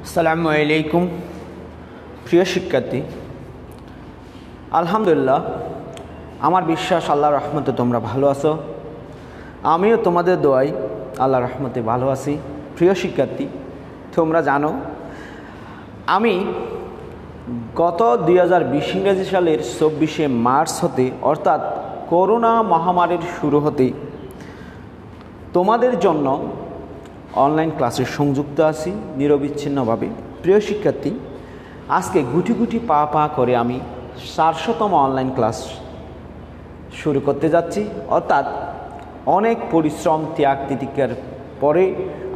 আসসালামু আলাইকুম প্রিয় শিক্ষার্থী, আলহামদুলিল্লাহ আমার বিশ্বাস আল্লাহর রহমতে তোমরা ভালো আছো। আমিও তোমাদের দোয়ায় আল্লাহর রহমতে ভালো আছি। প্রিয় শিক্ষার্থী, তোমরা জানো আমি গত 2020 ইংরেজি সালের 24শে মার্চ হতে অর্থাৎ করোনা মহামারীর শুরু হতে তোমাদের জন্য অনলাইন ক্লাসে সংযুক্ত আছি নিরবিচ্ছিন্নভাবে। প্রিয় শিক্ষার্থী, আজকে গুটি গুটি পা পা করে আমি 400তম অনলাইন ক্লাস শুরু করতে যাচ্ছি। অর্থাৎ অনেক পরিশ্রম ত্যাগ তিতিক্ষার পরে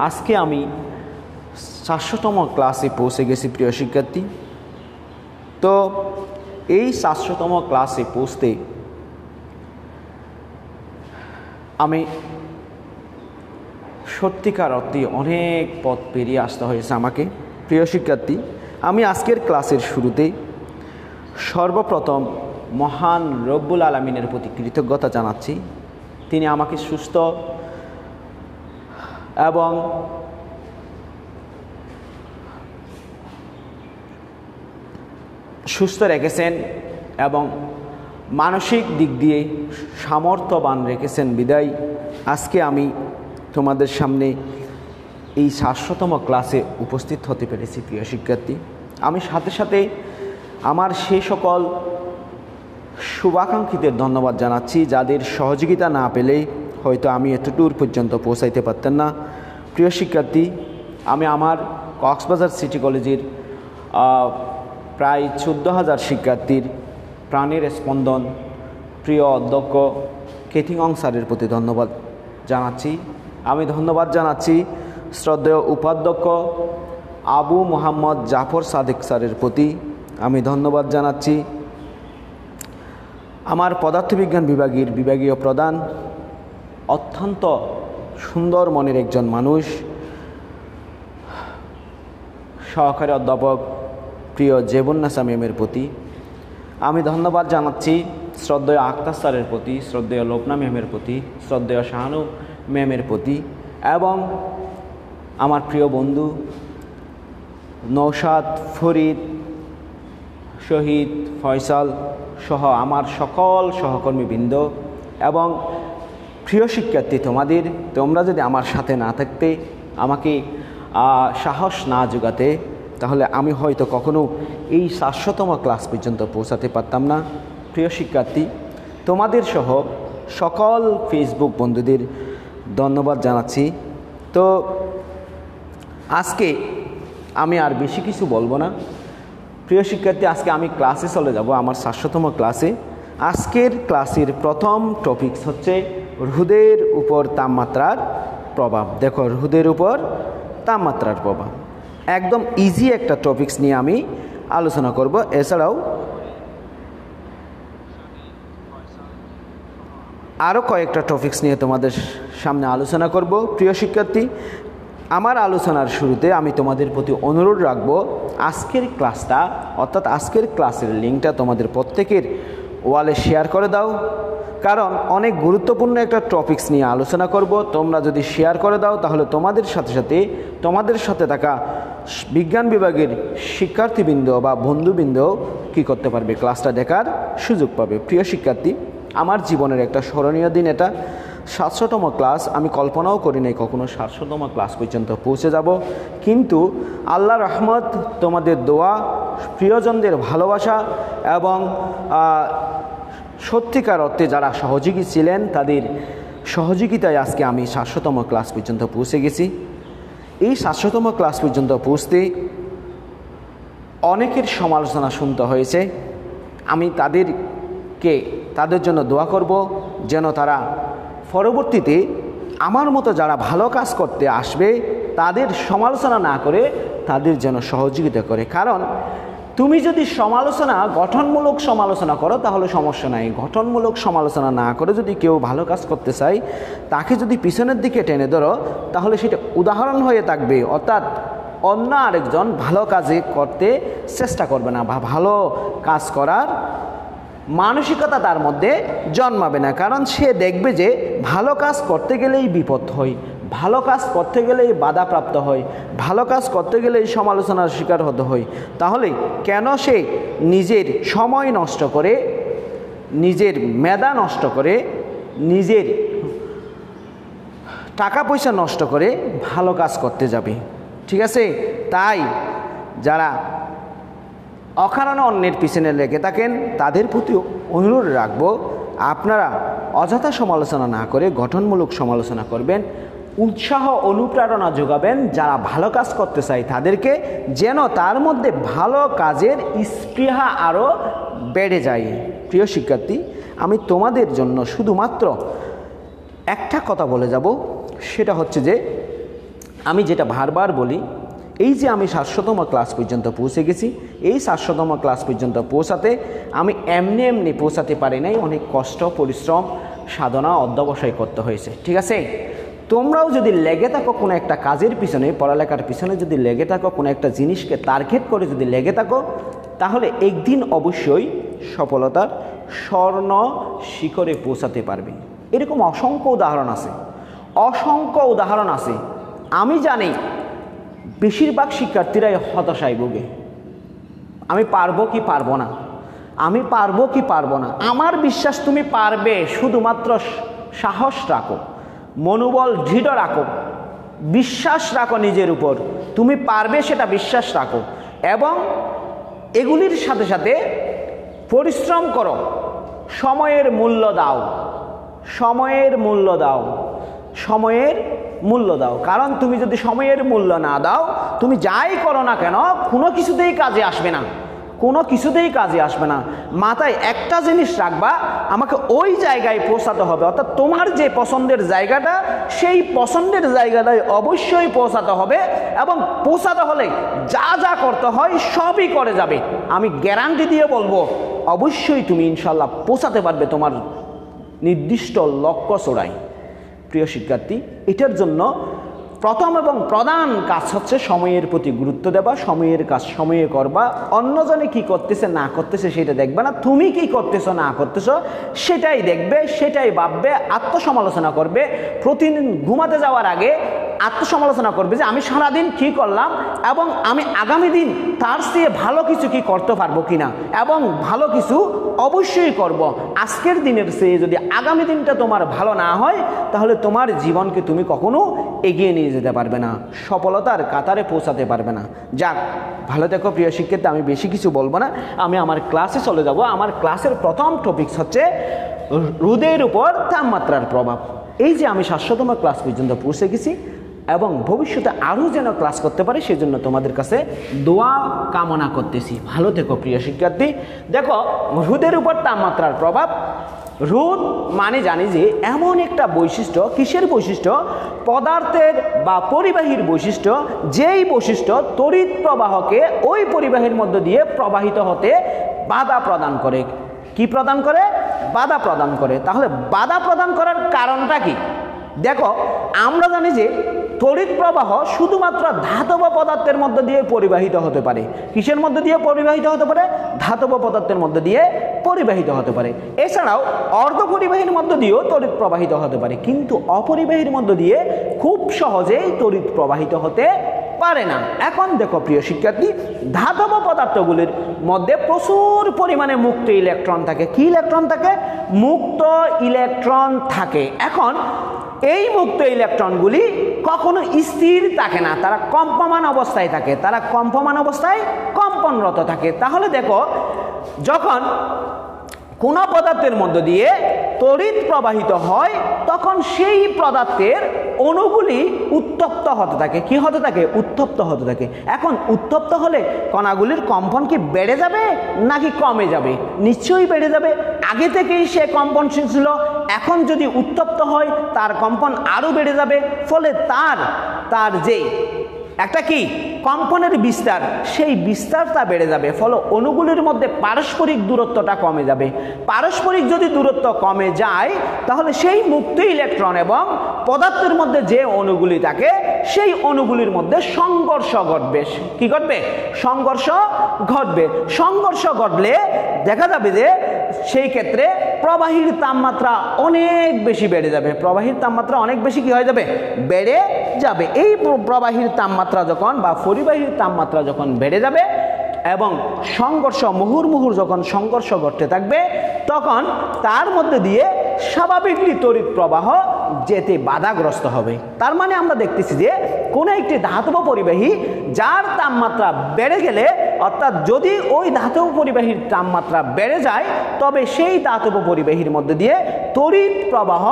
আজকে আমি 400তম ক্লাসে পৌঁছে গেছি। প্রিয় শিক্ষার্থী, তো এই 400তম ক্লাসে পৌঁছতে আমি সত্যিকার অর্থে অনেক পথ পেরিয়ে আসতে হয়েছে আমাকে। প্রিয় শিক্ষার্থী, আমি আজকের ক্লাসের শুরুতে সর্বপ্রথম মহান রব্বুল আলামিনের প্রতি কৃতজ্ঞতা জানাচ্ছি। তিনি আমাকে সুস্থ রেখেছেন এবং মানসিক দিক দিয়ে সামর্থ্যবান রেখেছেন বিদায় আজকে আমি তোমাদের সামনে এই 400তম ক্লাসে উপস্থিত হতে পেরেছি। প্রিয় শিক্ষার্থী, আমি সাথে সাথে আমার সেই সকল শুভাকাঙ্ক্ষীদের ধন্যবাদ জানাচ্ছি যাদের সহযোগিতা না পেলে হয়তো আমি এতদূর পর্যন্ত পৌঁছাইতে পারতেন না। প্রিয় শিক্ষার্থী, আমি আমার কক্সবাজার সিটি কলেজের প্রায় 14,000 শিক্ষার্থীর প্রাণের স্পন্দন প্রিয় অধ্যক্ষ কেথিংং স্যারের প্রতি ধন্যবাদ জানাচ্ছি। আমি ধন্যবাদ জানাচ্ছি শ্রদ্ধেয় উপাধ্যক্ষ আবু মোহাম্মদ জাফর সাদেক স্যারের প্রতি। আমি ধন্যবাদ জানাচ্ছি আমার পদার্থবিজ্ঞান বিভাগের বিভাগীয় প্রধান, অত্যন্ত সুন্দর মনের একজন মানুষ, সহকারী অধ্যাপক প্রিয় জেবুন্নাসা ম্যামের প্রতি। আমি ধন্যবাদ জানাচ্ছি শ্রদ্ধেয় আক্তার স্যারের প্রতি, শ্রদ্ধেয় লোপনা ম্যামের প্রতি, শ্রদ্ধেয় শাহানু ম্যামের প্রতি এবং আমার প্রিয় বন্ধু নৌশাদ, ফরিদ, শহীদ, ফয়সাল সহ আমার সকল সহকর্মীবৃন্দ এবং প্রিয় শিক্ষার্থী, তোমরা যদি আমার সাথে না থাকতে, আমাকে সাহস না যোগাতে, তাহলে আমি হয়তো কখনো এই 400তম ক্লাস পর্যন্ত পৌঁছাতে পারতাম না। প্রিয় শিক্ষার্থী, তোমাদের সহ সকল ফেসবুক বন্ধুদের ধন্যবাদ জানাচ্ছি। তো আজকে আমি আর বেশি কিছু বলবো না। প্রিয় শিক্ষার্থী, আজকে আমি ক্লাসে চলে যাব, আমার 400তম ক্লাসে। আজকের ক্লাসের প্রথম টপিকস হচ্ছে রোদের উপর তাপমাত্রার প্রভাব। দেখো, রোদের উপর তাপমাত্রার প্রভাব একদম ইজি একটা টপিকস নিয়ে আমি আলোচনা করব। এছাড়াও আরও কয়েকটা টপিকস নিয়ে তোমাদের সামনে আলোচনা করব। প্রিয় শিক্ষার্থী, আমার আলোচনার শুরুতে আমি তোমাদের প্রতি অনুরোধ রাখব, আজকের ক্লাসটা অর্থাৎ আজকের ক্লাসের লিঙ্কটা তোমাদের প্রত্যেকের ওয়ালে শেয়ার করে দাও, কারণ অনেক গুরুত্বপূর্ণ একটা টপিকস নিয়ে আলোচনা করব। তোমরা যদি শেয়ার করে দাও তাহলে তোমাদের সাথে তোমাদের সাথে থাকা বিজ্ঞান বিভাগের শিক্ষার্থীবৃন্দ বা বন্ধুবৃন্দ কী করতে পারবে, ক্লাসটা দেখার সুযোগ পাবে। প্রিয় শিক্ষার্থী, আমার জীবনের একটা স্মরণীয় দিন এটা। 700তম ক্লাস, আমি কল্পনাও করি নাই কখনো 700তম ক্লাস পর্যন্ত পৌঁছে যাব, কিন্তু আল্লাহর রহমত, তোমাদের দোয়া, প্রিয়জনদের ভালোবাসা এবং সত্যিকার অর্থে যারা সহযোগী ছিলেন তাদের সহযোগিতায় আজকে আমি 700তম ক্লাস পর্যন্ত পৌঁছে গেছি। এই 700তম ক্লাস পর্যন্ত পৌঁছতে অনেকের সমালোচনা শুনতে হয়েছে। আমি তাদের জন্য দোয়া করব যেন তারা পরবর্তীতে আমার মতো যারা ভালো কাজ করতে আসবে তাদের সমালোচনা না করে তাদের যেন সহযোগিতা করে। কারণ তুমি যদি গঠনমূলক সমালোচনা করো তাহলে সমস্যা নাই, গঠনমূলক সমালোচনা না করে যদি কেউ ভালো কাজ করতে চায় তাকে যদি পিছনের দিকে টেনে ধরো তাহলে সেটা উদাহরণ হয়ে থাকবে, অর্থাৎ অন্য আরেকজন ভালো কাজে করতে চেষ্টা করবে না বা ভালো কাজ করার মানসিকতা তার মধ্যে জন্মাবে না। কারণ সে দেখবে যে ভালো কাজ করতে গেলেই বিপদ হয়, ভালো কাজ করতে গেলেই বাধাপ্রাপ্ত হয়, ভালো কাজ করতে গেলেই সমালোচনার শিকার হতে হয়, তাহলে কেন সে নিজের সময় নষ্ট করে, নিজের মেধা নষ্ট করে, নিজের টাকা পয়সা নষ্ট করে ভালো কাজ করতে যাবে? ঠিক আছে, তাই যারা অকারণে অন্যের পিছনে লেগে থাকেন তাদের প্রতি অনুরোধ রাখব, আপনারা অযথা সমালোচনা না করে গঠনমূলক সমালোচনা করবেন, উৎসাহ অনুপ্রেরণা যোগাবেন যারা ভালো কাজ করতে চায় তাদেরকে, যেন তার মধ্যে ভালো কাজের স্পৃহা আরও বেড়ে যায়। প্রিয় শিক্ষার্থী, আমি তোমাদের জন্য শুধুমাত্র একটা কথা বলে যাব, সেটা হচ্ছে যে আমি যেটা বারবার বলি, এই যে আমি 700তম ক্লাস পর্যন্ত পৌঁছে গেছি, এই 700তম ক্লাস পর্যন্ত পৌঁছাতে আমি এমনি এমনি পৌঁছাতে পারি নাই, অনেক কষ্ট, পরিশ্রম, সাধনা, অধ্যবসায় করতে হয়েছে। ঠিক আছে, তোমরাও যদি লেগে থাকো কোনো একটা কাজের পিছনে, পড়ালেখার পিছনে যদি লেগে থাকো, কোনো একটা জিনিসকে টার্গেট করে যদি লেগে থাকো, তাহলে একদিন অবশ্যই সফলতার স্বর্ণ শিখরে পৌঁছাতে পারবে। এরকম অসংখ্য উদাহরণ আছে, অসংখ্য উদাহরণ আছে। আমি জানি বেশিরভাগ শিক্ষার্থীরাই হতাশায় ভোগে, আমি পারবো কি পারবো না, আমি পারবো কি পারবো না। আমার বিশ্বাস তুমি পারবে, শুধুমাত্র সাহস রাখো, মনোবল দৃঢ় রাখো, বিশ্বাস রাখো নিজের উপর, তুমি পারবে সেটা বিশ্বাস রাখো, এবং এগুলির সাথে সাথে পরিশ্রম করো, সময়ের মূল্য দাও, সময়ের মূল্য দাও, সময়ের মূল্য দাও। কারণ তুমি যদি সময়ের মূল্য না দাও, তুমি যাই করো না কেন কোনো কিছুতেই কাজে আসবে না, কোনো কিছুতেই কাজে আসবে না। মাথায় একটা জিনিস রাখবা, আমাকে ওই জায়গায় পৌঁছাতে হবে, অর্থাৎ তোমার যে পছন্দের জায়গাটা, সেই পছন্দের জায়গাটায় অবশ্যই পৌঁছাতে হবে, এবং পৌঁছাতে হলে যা যা করতে হয় সবই করে যাবে। আমি গ্যারান্টি দিয়ে বলবো, অবশ্যই তুমি ইনশাল্লাহ পৌঁছাতে পারবে তোমার নির্দিষ্ট লক্ষ্য চূড়ায়। প্রিয় শিক্ষার্থী, এটার জন্য প্রথম এবং প্রধান কাজ হচ্ছে সময়ের প্রতি গুরুত্ব দেবা, সময়ের কাজ সময়ে করবা, অন্যজনে কি করতেছে না করতেছে সেটা দেখবে না, তুমি কি করতেছো না করতেছো সেটাই দেখবে, সেটাই ভাববে, আত্মসমালোচনা করবে। প্রতিদিন ঘুমাতে যাওয়ার আগে আত্মসমালোচনা করবে যে আমি সারাদিন কি করলাম, এবং আমি আগামী দিন তার চেয়ে ভালো কিছু কি করতে পারবো কিনা, এবং ভালো কিছু অবশ্যই করব। আজকের দিনের চেয়ে যদি আগামী দিনটা তোমার ভালো না হয়, তাহলে তোমার জীবনকে তুমি কখনো এগিয়ে নিয়ে যেতে পারবে না, সফলতার কাতারে পৌঁছাতে পারবে না। যাক, ভালো থেকো প্রিয় শিক্ষার্থী, আমি বেশি কিছু বলবো না, আমি আমার ক্লাসে চলে যাব। আমার ক্লাসের প্রথম টপিকস হচ্ছে রোদের উপর তাপমাত্রার প্রভাব। এই যে আমি 700তম ক্লাস পর্যন্ত পৌঁছে গেছি, এবং ভবিষ্যতে আরও যেন ক্লাস করতে পারি সেজন্য তোমাদের কাছে দোয়া কামনা করতেছি। ভালো থেকো প্রিয় শিক্ষার্থী। দেখো, রোদের উপর তাপমাত্রার প্রভাব। রোদ মানে জানি যে এমন একটা বৈশিষ্ট্য, কিসের বৈশিষ্ট্য? পদার্থের বা পরিবাহীর বৈশিষ্ট্য, যেই বৈশিষ্ট্য তড়িৎ প্রবাহকে ওই পরিবাহীর মধ্য দিয়ে প্রবাহিত হতে বাধা প্রদান করে। কি প্রদান করে? বাধা প্রদান করে। তাহলে বাধা প্রদান করার কারণটা কি? দেখো, আমরা জানি যে তড়িৎ প্রবাহ শুধুমাত্র ধাতব পদার্থের মধ্য দিয়ে পরিবাহিত হতে পারে। কিসের মধ্য দিয়ে পরিবাহিত হতে পারে? ধাতব পদার্থের মধ্য দিয়ে পরিবাহিত হতে পারে। এছাড়াও অর্ধপরিবাহীর মধ্য দিয়েও তড়িৎ প্রবাহিত হতে পারে, কিন্তু অপরিবাহীর মধ্য দিয়ে খুব সহজেই তড়িৎ প্রবাহিত হতে পারে না। এখন দেখো প্রিয় শিক্ষার্থী, ধাতব পদার্থগুলির মধ্যে প্রচুর পরিমাণে মুক্ত ইলেকট্রন থাকে। কি ইলেকট্রন থাকে? মুক্ত ইলেকট্রন থাকে। এখন এই মুক্ত ইলেকট্রনগুলি কখনো স্থির থাকে না, তারা কম্পমান অবস্থায় থাকে, তারা কম্পমান অবস্থায় কম্পনরত থাকে। তাহলে দেখো, যখন কোনো পদার্থের মধ্য দিয়ে তড়িৎ প্রবাহিত হয়, তখন সেই পদার্থের অণুগুলি উত্তপ্ত হতে থাকে। কি হতে থাকে? উত্তপ্ত হতে থাকে। এখন উত্তপ্ত হলে কণাগুলির কম্পন কি বেড়ে যাবে নাকি কমে যাবে? নিশ্চয়ই বেড়ে যাবে। আগে থেকেই সে কম্পনশীল ছিল, এখন যদি উত্তপ্ত হয় তার কম্পন আরও বেড়ে যাবে। ফলে তার যে একটা কি কম্পনের বিস্তার, সেই বিস্তারটা বেড়ে যাবে। ফলে অণুগুলির মধ্যে পারস্পরিক দূরত্বটা কমে যাবে। পারস্পরিক যদি দূরত্ব কমে যায়, তাহলে সেই মুক্ত ইলেকট্রন এবং পদার্থের মধ্যে যে অণুগুলি থাকে সেই অণুগুলির মধ্যে সংঘর্ষ ঘটবে। কি ঘটবে? সংঘর্ষ ঘটবে। সংঘর্ষ ঘটলে দেখা যাবে যে সেই ক্ষেত্রে প্রবাহীর তাপমাত্রা অনেক বেশি বেড়ে যাবে। প্রবাহীর তাপমাত্রা অনেক বেশি কি হয়ে যাবে? বেড়ে যাবে। এই প্রবাহীর তাপমাত্রা যখন বা পরিবাহীর তাপমাত্রা যখন বেড়ে যাবে এবং সংঘর্ষ মুহুর্মুহুর যখন সংঘর্ষ ঘটতে থাকবে, তখন তার মধ্যে দিয়ে স্বাভাবিকলি তড়িৎ প্রবাহ যেতে বাধাগ্রস্ত হবে। তার মানে আমরা দেখতেছি যে কোনো একটি ধাতব পরিবাহী যার তাপমাত্রা বেড়ে গেলে, অর্থাৎ যদি ওই ধাতব পরিবাহীর তাপমাত্রা বেড়ে যায়, তবে সেই ধাতব পরিবাহীর মধ্যে দিয়ে তড়িৎ প্রবাহ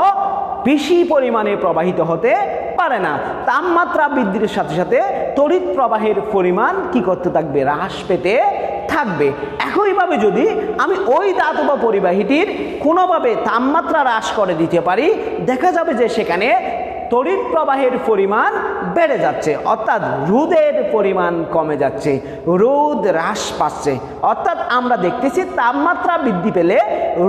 বেশি পরিমাণে প্রবাহিত হতে পারে না। তাপমাত্রা বৃদ্ধির সাথে সাথে তড়িৎ প্রবাহের পরিমাণ কি করতে থাকবে? হ্রাস পেতে থাকবে। একইভাবে যদি আমি ওই ধাতব পরিবাহীটির কোনোভাবে তাপমাত্রা হ্রাস করে দিতে পারি, দেখা যাবে যে সেখানে তড়িৎ প্রবাহের পরিমাণ বেড়ে যাচ্ছে, অর্থাৎ রোধের পরিমাণ কমে যাচ্ছে, রোধ হ্রাস পাচ্ছে। অর্থাৎ আমরা দেখতেছি তাপমাত্রা বৃদ্ধি পেলে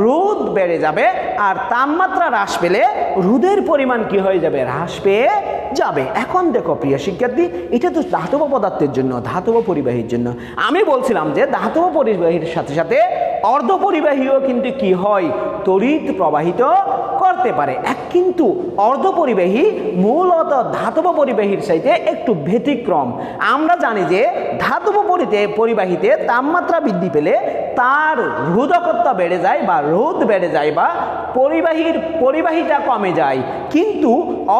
রোধ বেড়ে যাবে, আর তাপমাত্রা হ্রাস পেলে রোধের পরিমাণ কি হয়ে যাবে? হ্রাস পেয়ে যাবে। এখন দেখো প্রিয় শিক্ষার্থী, এটা তো ধাতব পদার্থের জন্য, ধাতব পরিবাহীর জন্য। আমি বলছিলাম যে ধাতব পরিবাহীর সাথে সাথে অর্ধপরিবাহীও কিন্তু কি হয়? তড়িৎ প্রবাহিত করতে পারে। কিন্তু অর্ধপরিবাহী মূলত ধাতব পরিবাহীর চাইতে একটু ব্যতিক্রম। আমরা জানি যে ধাতব পরিবাহীতে তাপমাত্রা বৃদ্ধি পেলে তার রোধকতা বেড়ে যায় বা রোধ বেড়ে যায় বা পরিবাহিতা কমে যায়। কিন্তু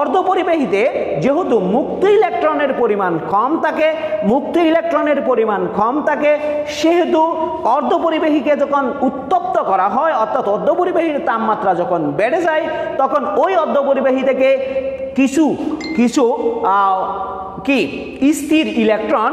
অর্ধপরিবাহীতে যেহেতু মুক্ত ইলেকট্রনের পরিমাণ কম থাকে, সেহেতু অর্ধপরিবাহীকে যখন উত্তপ্ত করা হয়, অর্থাৎ অর্ধপরিবাহীর তাপমাত্রা যখন বেড়ে যায়, তখন ওই অর্ধপরিবাহী থেকে কিছু স্থির ইলেকট্রন,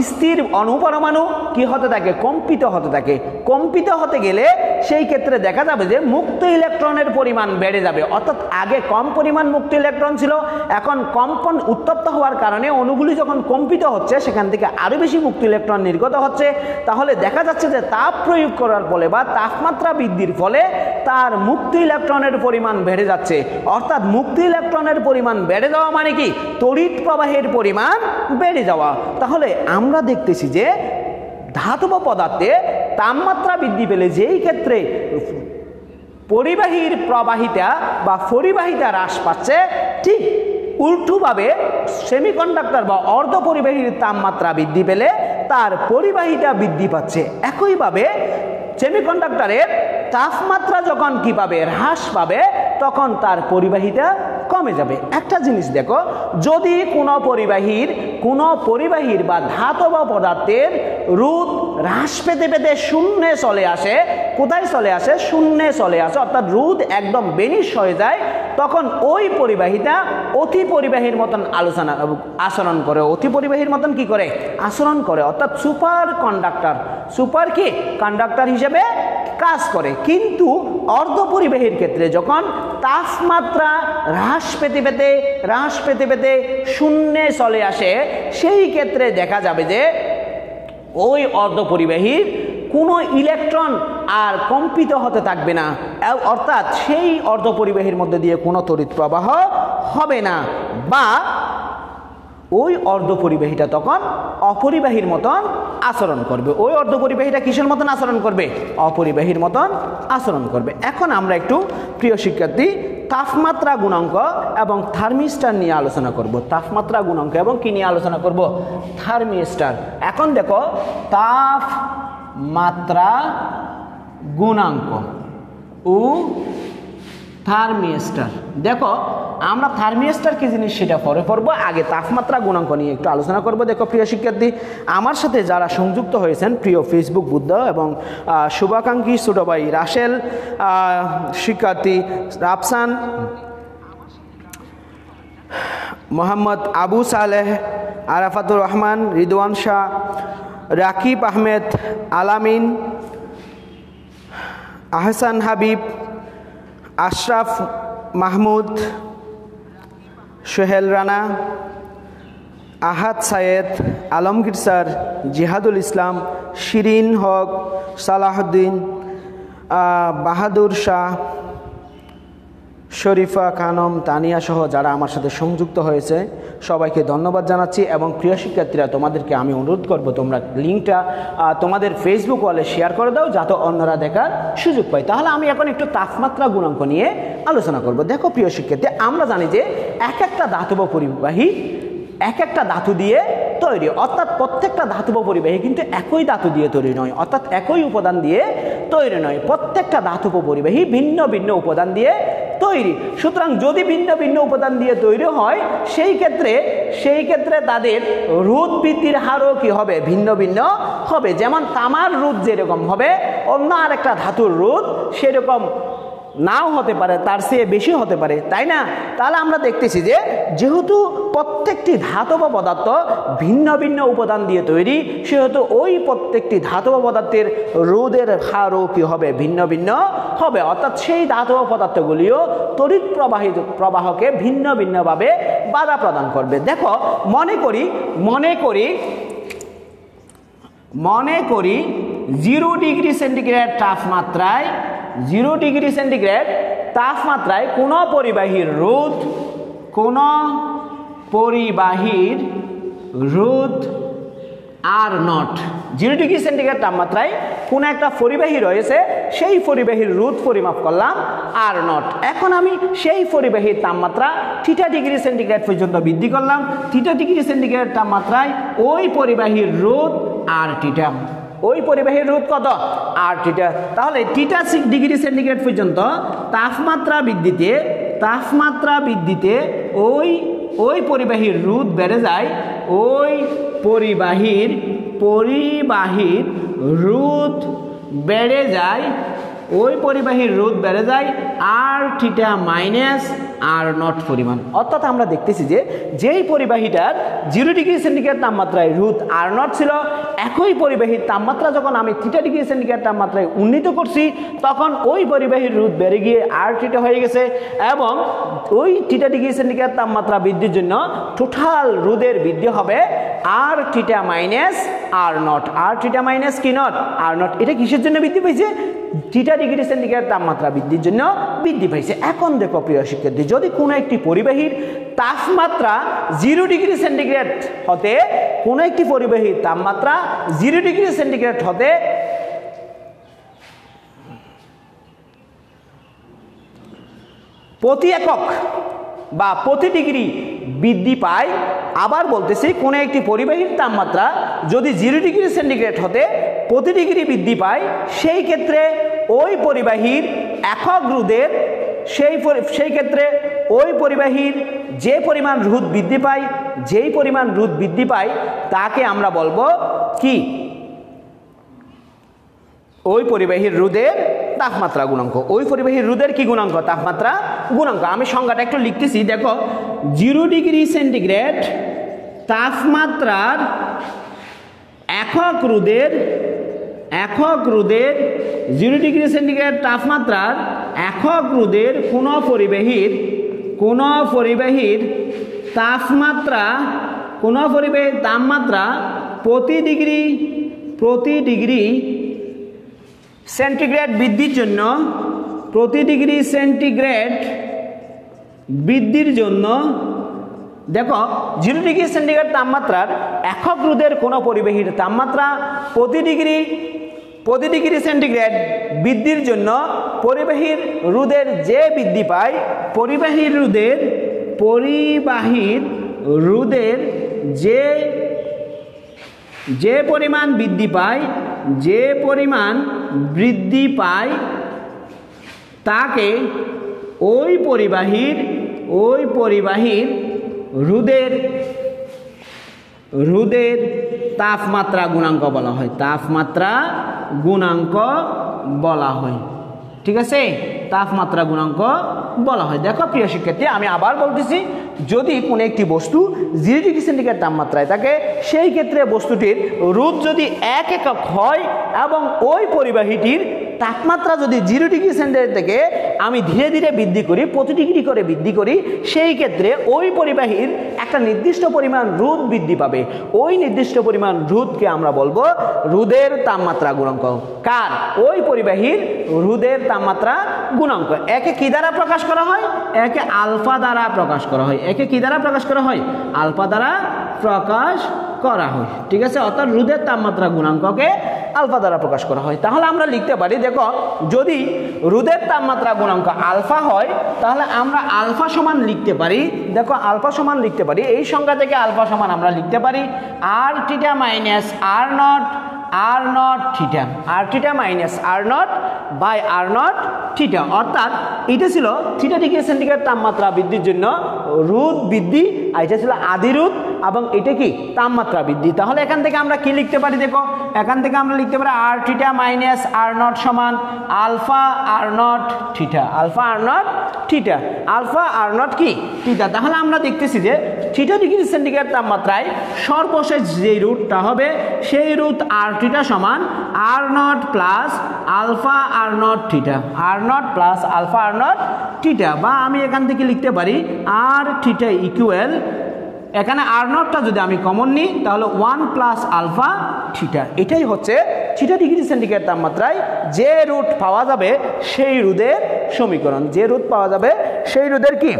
স্থির অণুপরমাণু কি হতে থাকে? কম্পিত হতে থাকে। কম্পিত হতে গেলে সেই ক্ষেত্রে দেখা যাবে যে মুক্ত ইলেকট্রনের পরিমাণ বেড়ে যাবে। অর্থাৎ আগে কম পরিমাণ মুক্ত ইলেকট্রন ছিল, এখন কম্পন উত্তপ্ত হওয়ার কারণে অণুগুলি যখন কম্পিত হচ্ছে, সেখান থেকে আরো বেশি মুক্ত ইলেকট্রন নির্গত হচ্ছে। তাহলে দেখা যাচ্ছে যে তাপ প্রয়োগ করার ফলে বা তাপমাত্রা বৃদ্ধির ফলে তার মুক্ত ইলেকট্রনের পরিমাণ বেড়ে যাচ্ছে। অর্থাৎ মুক্ত ইলেকট্রনের পরিমাণ বেড়ে যাওয়া মানে কি? তড়িৎ প্রবাহের পরিমাণ বেড়ে যাওয়া। তাহলে আমরা দেখতেছি যে ধাতব পদার্থে তাপমাত্রা বৃদ্ধি পেলে যেই ক্ষেত্রে পরিবাহীর প্রবাহিতা বা পরিবাহিতা হ্রাস পাচ্ছে, ঠিক উল্টোভাবে সেমিকন্ডাক্টর বা অর্ধপরিবাহীর তাপমাত্রা বৃদ্ধি পেলে তার পরিবাহিতা বৃদ্ধি পাচ্ছে। একইভাবে সেমিকন্ডাক্টরের তাপমাত্রা যখন কি পাবে? হ্রাস পাবে, তখন তার পরিবাহিতা কমে যাবে। একটা জিনিস দেখো, যদি কোনো পরিবাহীর বা ধাতব পদার্থের রোধ হ্রাস পেতে পেতে শূন্যে চলে আসে, কোথায় চলে আসে? শূন্যে চলে আসে, অর্থাৎ রোধ একদম বেনিশ হয়ে যায়, তখন ওই পরিবাহীটা অতি পরিবাহীর মতন আচরণ করে। অতি পরিবাহীর মতন কি করে? আচরণ করে, অর্থাৎ সুপার কন্ডাক্টর হিসেবে কাজ করে। কিন্তু অর্ধপরিবাহীর ক্ষেত্রে যখন তাপমাত্রা হ্রাস পেতে পেতে শূন্যে চলে আসে, সেই ক্ষেত্রে দেখা যাবে যে ওই অর্ধপরিবাহীর কোনো ইলেকট্রন আর কম্পিত হতে থাকবে না, অর্থাৎ সেই অর্ধপরিবাহীর মধ্যে দিয়ে কোনো তড়িৎ প্রবাহ হবে না, বা ওই অর্ধপরিবাহীটা তখন অপরিবাহীর মতন আচরণ করবে। ওই অর্ধপরিবাহীটা কিসের মতন আচরণ করবে? অপরিবাহীর মতন আচরণ করবে। এখন আমরা একটু প্রিয় শিক্ষার্থী তাপমাত্রা গুণাঙ্ক এবং থার্মিস্টার নিয়ে আলোচনা করব। তাপমাত্রা গুণাঙ্ক এবং কি নিয়ে আলোচনা করব? থার্মিস্টার। এখন দেখো তাপমাত্রা গুণাঙ্ক ও থার্মিস্টার। দেখো আমরা থার্মিস্টার কি জিনিস সেটা পরে পড়বো, আগে তাপমাত্রা গুণাঙ্ক নিয়ে একটু আলোচনা করব। দেখো প্রিয় শিক্ষার্থী, আমার সাথে যারা সংযুক্ত হয়েছেন, প্রিয় ফেসবুক বুদ্ধ এবং শুভাকাঙ্ক্ষী ছোট ভাই রাসেল, শিক্ষার্থী রাফসান, মোহাম্মদ আবু সালেহ, আরাফাতুর রহমান, রিদওয়ান শাহ, রাকিব আহমেদ, আলামিন, আহসান হাবিব, আশরাফ মাহমুদ, সোহেল রানা, আহাদ সায়েদ, আলমগীর স্যার, জিহাদুল ইসলাম, শিরিন হক, সালাহউদ্দিন, বাহাদুর শাহ, শরীফা খানম, তানিয়া সহ যারা আমার সাথে সংযুক্ত হয়েছে সবাইকে ধন্যবাদ জানাচ্ছি। এবং প্রিয় শিক্ষার্থীরা, তোমাদেরকে আমি অনুরোধ করব তোমরা লিঙ্কটা তোমাদের ফেসবুক ওয়ালে শেয়ার করে দাও যাতে অন্যরা দেখার সুযোগ পায়। তাহলে আমি এখন একটু তাপমাত্রা গুণাঙ্ক নিয়ে আলোচনা করব। দেখো প্রিয় শিক্ষার্থী, আমরা জানি যে এক একটা ধাতব পরিবাহী এক একটা ধাতু দিয়ে তৈরি, অর্থাৎ প্রত্যেকটা ধাতব পরিবাহী কিন্তু একই ধাতু দিয়ে তৈরি নয়, অর্থাৎ একই উপাদান দিয়ে তৈরি নয়। প্রত্যেকটা ধাতব পরিবাহী ভিন্ন ভিন্ন উপাদান দিয়ে তৈরি। সুতরাং যদি ভিন্ন ভিন্ন উপাদান দিয়ে তৈরি হয় সেই ক্ষেত্রে তাদের রোধ বৃদ্ধির হারও কি হবে? ভিন্ন ভিন্ন হবে। যেমন তামার রোধ যেরকম হবে, অন্য আরেকটা ধাতুর রোধ সেরকম নাও হতে পারে, তার চেয়ে বেশি হতে পারে, তাই না? তাহলে আমরা দেখতেছি যে যেহেতু প্রত্যেকটি ধাতব পদার্থ ভিন্ন ভিন্ন উপাদান দিয়ে তৈরি, সেহেতু ওই প্রত্যেকটি ধাতব পদার্থের রোধের হারও কি হবে? ভিন্ন ভিন্ন হবে। অর্থাৎ সেই ধাতব পদার্থগুলিও তড়িৎ প্রবাহকে ভিন্ন ভিন্নভাবে বাধা প্রদান করবে। দেখো, মনে করি 0 ডিগ্রি সেন্টিগ্রেড তাপমাত্রায় 0 ডিগ্রি সেন্টিগ্রেড তাপমাত্রায় কোনো পরিবাহীর রোধ আর নট। 0 ডিগ্রি সেন্টিগ্রেড তাপমাত্রায় কোনো একটা পরিবাহী রয়েছে, সেই পরিবাহীর রোধ পরিমাপ করলাম আর নট। এখন আমি সেই পরিবাহীর তাপমাত্রা থিটা ডিগ্রি সেন্টিগ্রেড পর্যন্ত বৃদ্ধি করলাম। থিটা ডিগ্রি সেন্টিগ্রেড তাপমাত্রায় ওই পরিবাহীর রোধ আর থিটা, ওই পরিবাহীর রোধ কত? আর থিটা। তাহলে থিটা ডিগ্রি সেন্টিগ্রেড পর্যন্ত তাপমাত্রা বৃদ্ধিতে ওই পরিবাহীর রোধ বেড়ে যায়, ওই পরিবাহীর রোধ বেড়ে যায় আর থিটা মাইনাস আর নট পরিমাণ। অর্থাৎ আমরা দেখতেছি যে যেই পরিবাহীটার 0 ডিগ্রি সেন্টিগ্রেড তাপমাত্রায় রোধ আর নট ছিল, একই পরিবাহীর তাপমাত্রা যখন আমি থিটা ডিগ্রি সেন্টিগ্রেড তাপমাত্রায় উন্নীত করছি, তখন ওই পরিবাহীর রোধ বেড়ে গিয়ে আর থিটা হয়ে গেছে। এবং ওই থিটা ডিগ্রি সেন্টিগ্রেড তাপমাত্রা বৃদ্ধির জন্য টোটাল রোধের বৃদ্ধি হবে R theta minus R naught. R theta minus কি নট? R naught. এটা কিসের জন্য বৃদ্ধি পেয়েছে? থিটা ডিগ্রি সেন্টিগ্রেড তাপমাত্রা বৃদ্ধির জন্য বৃদ্ধি পাইছে। এখন দেখো প্রিয় শিক্ষার্থী, যদি কোনো একটি পরিবাহীর তাপমাত্রা 0 ডিগ্রি সেন্টিগ্রেড হতে, কোনো একটি পরিবাহীর তাপমাত্রা 0 ডিগ্রি সেন্টিগ্রেড হতে প্রতি একক বা প্রতি ডিগ্রি বৃদ্ধি পায়। আবার বলতেছি, কোনো একটি পরিবাহীর তাপমাত্রা যদি 0 ডিগ্রি সেন্টিগ্রেড হতে প্রতি ডিগ্রি বৃদ্ধি পায়, সেই ক্ষেত্রে ওই পরিবাহীর একক রোধের সেই ক্ষেত্রে ওই পরিবাহীর যে পরিমাণ রোধ বৃদ্ধি পায় তাকে আমরা বলবো কি? ওই পরিবাহীর রোধের তাপমাত্রা গুণাঙ্ক। ওই পরিবাহীর রোধের কি গুণাঙ্ক? তাপমাত্রা গুণাঙ্ক। আমি সংজ্ঞাটা একটু লিখতেছি। দেখো, 0 ডিগ্রি সেন্টিগ্রেড তাপমাত্রার একক রোধের 0 ডিগ্রি সেন্টিগ্রেড তাপমাত্রার একক রোধের কোনো পরিবাহীর তাপমাত্রা প্রতি ডিগ্রি সেন্টিগ্রেড বৃদ্ধির জন্য দেখো, 0 ডিগ্রি সেন্টিগ্রেড তাপমাত্রার একক রোধের কোনো পরিবাহীর তাপমাত্রা প্রতি ডিগ্রি সেন্টিগ্রেড বৃদ্ধির জন্য পরিবাহীর রোধের যে বৃদ্ধি পায়, পরিবাহীর রোধের যে পরিমাণ বৃদ্ধি পায় তাকে ওই পরিবাহীর রোধের তাপমাত্রা গুণাঙ্ক বলা হয়। ঠিক আছে? তাপমাত্রা গুণাঙ্ক বলা হয়। দেখো প্রিয় শিক্ষার্থী, আমি আবার বলতেছি, যদি কোনো একটি বস্তু 0 ডিগ্রি সেন্টিগ্রেড তাপমাত্রায় থাকে, সেই ক্ষেত্রে বস্তুটির রোধ যদি 1 একক হয় এবং ওই পরিবাহীটির তাপমাত্রা যদি 0 ডিগ্রি সেন্টিগ্রেড থেকে আমি ধীরে ধীরে বৃদ্ধি করি, প্রতি ডিগ্রি করে বৃদ্ধি করি, সেই ক্ষেত্রে ওই পরিবাহীর একটা নির্দিষ্ট পরিমাণ রোধ বৃদ্ধি পাবে। ওই নির্দিষ্ট পরিমাণ রোধকে আমরা বলবো রোধের তাপমাত্রা গুণাঙ্ক। কার? ওই পরিবাহীর রোধের তাপমাত্রা গুণাঙ্ক। একে কি দ্বারা প্রকাশ করা হয়? একে আলফা দ্বারা প্রকাশ করা হয়। একে কি দ্বারা প্রকাশ করা হয়? আলফা দ্বারা প্রকাশ করা হয়। ঠিক আছে, অর্থাৎ রোধের তাপমাত্রা গুণাঙ্ককে আলফা দ্বারা প্রকাশ করা হয়। তাহলে আমরা লিখতে পারি, দেখো যদি রোধের তাপমাত্রা গুণাঙ্ক আলফা হয় তাহলে আমরা আলফা সমান লিখতে পারি, দেখো আলফা সমান লিখতে পারি, এই সংখ্যা থেকে আলফা সমান আমরা লিখতে পারি R theta minus R naught theta, R theta minus R naught by R naught theta. অর্থাৎ এটা ছিল থিটা ডিগ্রি সেন্টিগ্রেড তাপমাত্রা বৃদ্ধির জন্য রোধ বৃদ্ধি, আর এটা ছিল আদি রোধ, এবং এটা কি তাপমাত্রা বৃদ্ধি। তাহলে এখান থেকে আমরা কি লিখতে পারি? দেখো এখান থেকে আমরা লিখতে পারি R theta minus R naught সমান alpha R naught theta, alpha R naught theta, alpha R naught কি থিটা। তাহলে আমরা দেখতেছি যে থিটা ডিগ্রি সেন্টিগ্রেড তাপমাত্রায় সর্বশেষ যে রুটটা হবে সেই রুট আর থিটা সমান R naught plus alpha R naught theta, R naught plus alpha R naught theta. বা আমি এখান থেকে লিখতে পারি আর থিটা ইকুয়াল, এখানে আর নটটা যদি আমি কমন নিই তাহলে 1 প্লাস আলফা থিটা। এটাই হচ্ছে থিটা ডিগ্রি সেন্টিগ্রেড তাপমাত্রায় যে রুট পাওয়া যাবে সেই রোধের সমীকরণ, যে রুট পাওয়া যাবে সেই রোধের কি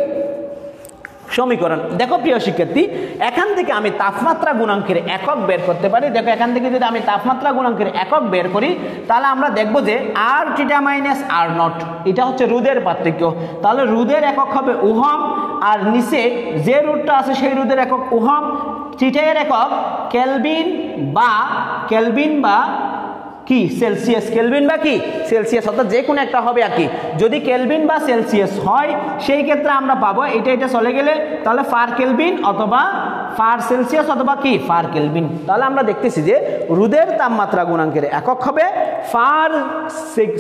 সমীকরণ। দেখো প্রিয় শিক্ষার্থী, এখান থেকে আমি তাপমাত্রা গুণাঙ্কের একক বের করতে পারি। দেখো এখান থেকে যদি আমি তাপমাত্রা গুণাঙ্কের একক বের করি তাহলে আমরা দেখব যে আর থিটা মাইনাস আর নট, এটা হচ্ছে রোধের পার্থক্য। তাহলে রোধের একক হবে ওহম, আর নিচে যে রোধটা আছে সেই রোধের একক ওহম, থিটার একক কেলভিন বা কি সেলসিয়াস, কেলভিন বা কি সেলসিয়াস, অর্থাৎ যে কোনো একটা হবে আর কি। যদি কেলভিন বা সেলসিয়াস হয় সেই ক্ষেত্রে আমরা পাবো এটা চলে গেলে তাহলে ফার কেলভিন অথবা ফার সেলসিয়াস অথবা কি ফার কেলভিন। তাহলে আমরা দেখতেছি যে রোধের তাপমাত্রা গুণাঙ্কের একক হবে ফার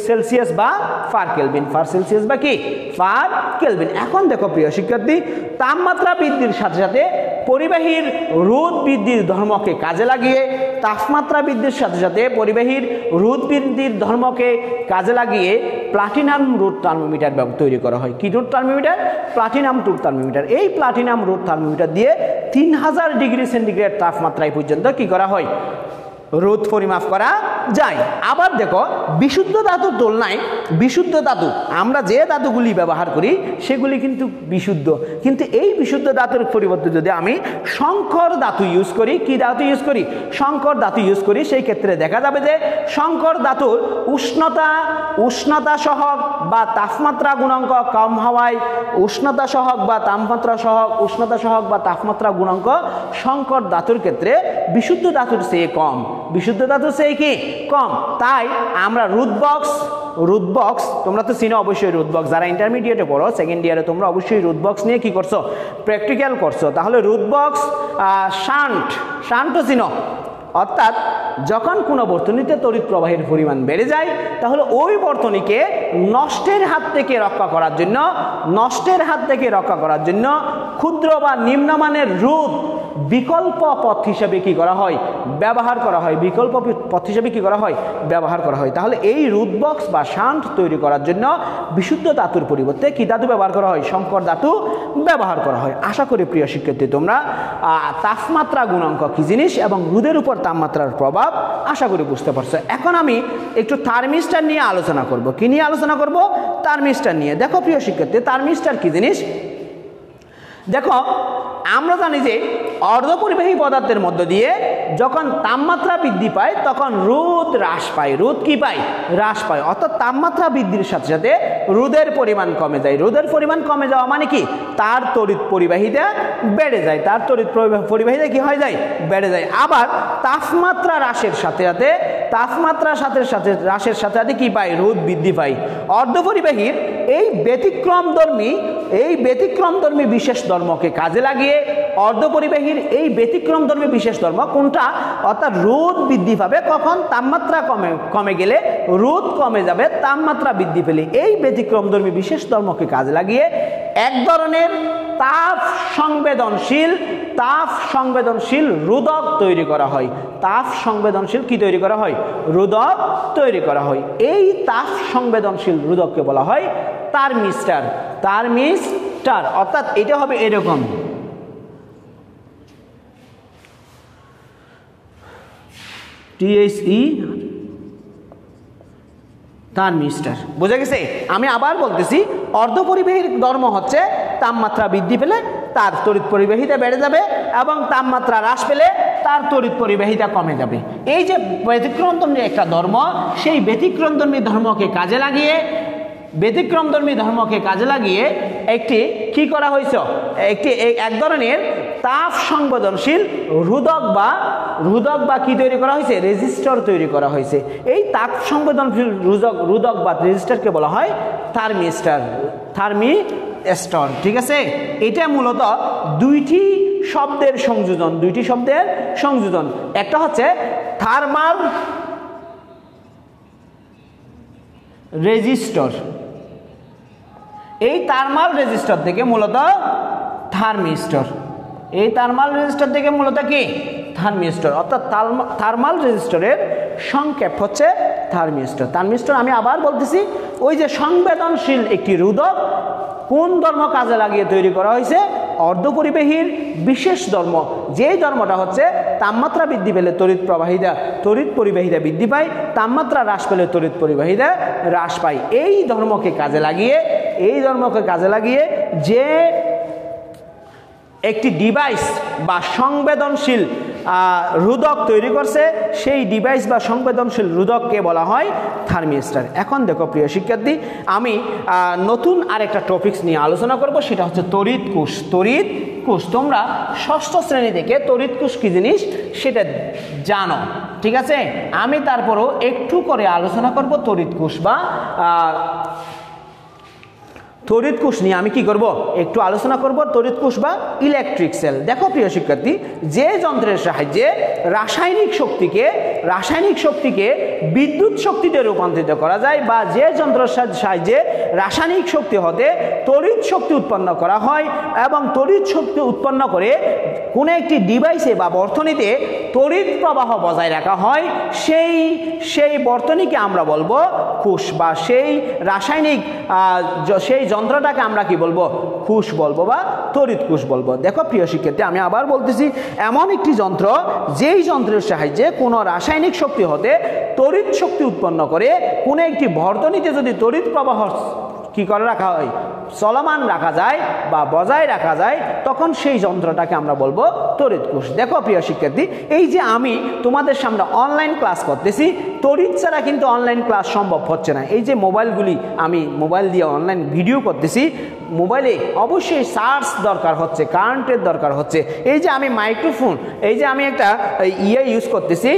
সেলসিয়াস বা ফার কেলভিন, ফার সেলসিয়াস বা কি ফার কেলভিন। এখন দেখো প্রিয় শিক্ষার্থী, তাপমাত্রা বৃদ্ধির সাথে সাথে পরিবাহীর রোধ বৃদ্ধির ধর্মকে কাজে লাগিয়ে, তাপমাত্রা বৃদ্ধির সাথে সাথে পরিবাহীর রোধ বৃদ্ধির ধর্মকে কাজে লাগিয়ে প্লাটিনাম রোধ থার্মোমিটার তৈরি করা হয়। কি রোধ থার্মোমিটার? প্লাটিনাম রোধ থার্মোমিটার। এই প্লাটিনাম রোধ থার্মোমিটার দিয়ে 3000 ডিগ্রি সেন্টিগ্রেড তাপমাত্রায় পর্যন্ত কি করা হয়? রোধ পরিমাপ করা যায়। আবার দেখো বিশুদ্ধ ধাতুর তুলনায় বিশুদ্ধ ধাতু, আমরা যে ধাতুগুলি ব্যবহার করি সেগুলি কিন্তু বিশুদ্ধ, কিন্তু এই বিশুদ্ধ ধাতুর পরিবর্তে যদি আমি সংকর ধাতু ইউজ করি, কি ধাতু ইউজ করি? সংকর ধাতু ইউজ করি, সেই ক্ষেত্রে দেখা যাবে যে সংকর ধাতুর উষ্ণতা সহগ বা তাপমাত্রা গুণাঙ্ক কম হওয়ায় উষ্ণতা সহগ বা তাপমাত্রা গুণাঙ্ক সংকর ধাতুর ক্ষেত্রে বিশুদ্ধ ধাতুর চেয়ে কম, বিশুদ্ধ ধাতুর চেয়ে কি কম। তাই আমরা রোধ বক্স তোমরা তো চিনো অবশ্যই রোধ বক্স, যারা ইন্টারমিডিয়েটে পড়ো সেকেন্ড ইয়ারে তোমরা অবশ্যই রোধ বক্স নিয়ে কি করছো? প্র্যাকটিক্যাল করছো। তাহলে রোধ বক্স শান্টও চিনো, অর্থাৎ যখন কোনো বর্তনীতে তড়িৎ প্রবাহের পরিমাণ বেড়ে যায় তাহলে ওই বর্তনীকে নষ্টের হাত থেকে রক্ষা করার জন্য ক্ষুদ্র বা নিম্নমানের রোধ বিকল্প পথ হিসেবে কি করা হয়? ব্যবহার করা হয়। বিকল্প পথ হিসেবে কি করা হয়? ব্যবহার করা হয়। তাহলে এই রোধ বক্স বা শান্ট তৈরি করার জন্য বিশুদ্ধ ধাতুর পরিবর্তে কি ধাতু ব্যবহার করা হয়? সংকর ধাতু ব্যবহার করা হয়। আশা করি প্রিয় শিক্ষার্থী তোমরা তাপমাত্রা গুণাঙ্ক কি জিনিস এবং রোধের উপর তাপমাত্রার প্রভাব আশা করি বুঝতে পারছো। এখন আমি একটু থার্মিস্টার নিয়ে আলোচনা করব। কি নিয়ে আলোচনা করব? থার্মিস্টার নিয়ে। দেখো প্রিয় শিক্ষার্থী, থার্মিস্টার কি জিনিস? দেখো আমরা জানি যে অর্ধপরিবাহী পদার্থের মধ্য দিয়ে যখন তাপমাত্রা বৃদ্ধি পায় তখন রোধ হ্রাস পায়। রোধ কি পায়? হ্রাস পায়। অর্থাৎ তাপমাত্রা বৃদ্ধির সাথে সাথে রোধের পরিমাণ কমে যায়। রোধের পরিমাণ কমে যাওয়া মানে কি? তার তড়িৎ পরিবাহিতা বেড়ে যায়। তার তড়িৎ পরিবাহিতা কি হয়ে যায়? বেড়ে যায়। আবার তাপমাত্রা হ্রাসের সাথে সাথে কি পায়? রোধ বৃদ্ধি পায়। অর্ধপরিবাহীর এই ব্যতিক্রমধর্মী বিশেষ ধর্মকে কাজে লাগিয়ে অর্ধপরিবাহীর এই ব্যতিক্রমধর্মী বিশেষ ধর্ম কোনটা? অর্থাৎ রোধ বৃদ্ধি পাবে কখন? তাপমাত্রা কমে গেলে রোধ কমে যাবে, তাপমাত্রা বৃদ্ধি পেলে এই ব্যতিক্রমধর্মী বিশেষ ধর্মকে কাজে লাগিয়ে এক ধরনের তাপ সংবেদনশীল রোধক তৈরি করা হয়। তাপ সংবেদনশীল কি তৈরি করা হয়? রোধক তৈরি করা হয়। এই তাপ সংবেদনশীল রোধককে বলা হয় থার্মিস্টার, অর্থাৎ এটা হবে এরকম, THE থার্মিস্টার। বুঝা গেছে? আমি আবার বলতেছি, অর্ধপরিবাহীর ধর্ম হচ্ছে তাপমাত্রা বৃদ্ধি পেলে তার তড়িৎ পরিবাহিতা বেড়ে যাবে এবং তাপমাত্রা হ্রাস পেলে তার তড়িৎ পরিবাহিতা কমে যাবে। এই যে ব্যতিক্রমধর্মী একটা ধর্ম, সেই ব্যতিক্রমধর্মী ধর্মকে কাজে লাগিয়ে একটি কি করা হয়েছে, এক ধরনের তাপ সংবেদনশীল রোধক বা কি তৈরি করা হয়েছে, রেজিস্টর তৈরি করা হয়েছে। এই তাপ সংবেদনশীল রোধক বা রেজিস্টরকে বলা হয় থার্মিস্টর। ঠিক আছে? এটা মূলত দুইটি শব্দের সংযোজন। একটা হচ্ছে থার্মাল রেজিস্টর, এই থার্মাল রেজিস্টর থেকে মূলত থার্মিস্টর, কি থার্মিস্টর, অর্থাৎ থার্মাল রেজিস্টরের সংক্ষেপ হচ্ছে থার্মিস্টর। আমি আবার বলতেছি, ওই যে সংবেদনশীল একটি রোধক কোন ধর্ম কাজে লাগিয়ে তৈরি করা হয়েছে, অর্ধপরিবাহীর বিশেষ ধর্ম, যেই ধর্মটা হচ্ছে তাপমাত্রা বৃদ্ধি পেলে তড়িৎ পরিবাহিতা বৃদ্ধি পায়, তাপমাত্রা হ্রাস পেলে তড়িৎ পরিবাহিতা হ্রাস পায়। এই ধর্মকে কাজে লাগিয়ে যে একটি ডিভাইস বা সংবেদনশীল রোধক তৈরি করছে, সেই ডিভাইস বা সংবেদনশীল রোধককে বলা হয় থার্মিস্টর। এখন দেখো প্রিয় শিক্ষার্থী, আমি নতুন আরেকটা টপিকস নিয়ে আলোচনা করব, সেটা হচ্ছে তড়িৎ কোষ। তোমরা ষষ্ঠ শ্রেণী থেকে তড়িৎ কোষ কি জিনিস সেটা জানো, ঠিক আছে? আমি তারপরও একটু করে আলোচনা করব তড়িৎ কোষ নিয়ে। আমি কি করব, একটু আলোচনা করব তড়িৎ কোষ বা ইলেকট্রিক সেল। দেখো প্রিয় শিক্ষার্থী, যে যন্ত্রের সাহায্যে রাসায়নিক শক্তিকে বিদ্যুৎ শক্তিতে রূপান্তরিত করা যায়, বা যে যন্ত্রের সাহায্যে রাসায়নিক শক্তি হতে তড়িৎ শক্তি উৎপন্ন করা হয় এবং তড়িৎ শক্তি উৎপন্ন করে কোনো একটি ডিভাইসে বা বর্তনীতে তড়িৎ প্রবাহ বজায় রাখা হয়, সেই বর্তনীকে আমরা বলবো কোষ, বা সেই যন্ত্রটাকে আমরা কি বলবো, কোষ বলবো বা তড়িৎ কোষ বলবো। দেখো প্রিয় শিক্ষার্থী, আমি আবার বলতেছি, এমন একটি যন্ত্র যেই যন্ত্রের সাহায্যে কোনো রাসায়নিক শক্তি হতে তড়িৎ শক্তি উৎপন্ন করে কোনো একটি বর্তনীতে যদি তড়িৎ প্রবাহ কি করে রাখা হয়, চলমান রাখা যায় বা বজায় রাখা যায়, তখন সেই যন্ত্রটাকে আমরা বলবো তড়িৎ কোষ। দেখো প্রিয় শিক্ষার্থী, এই যে আমি তোমাদের সামনে অনলাইন ক্লাস করতেছি, তড়িৎ ছাড়া কিন্তু অনলাইন ক্লাস সম্ভব হচ্ছে না। এই যে আমি মোবাইল দিয়ে অনলাইন ভিডিও করতেছি, মোবাইলে অবশ্যই চার্জ দরকার হচ্ছে, কারেন্টের দরকার হচ্ছে। এই যে আমি মাইক্রোফোন, এই যে আমি একটা ইউজ করতেছি,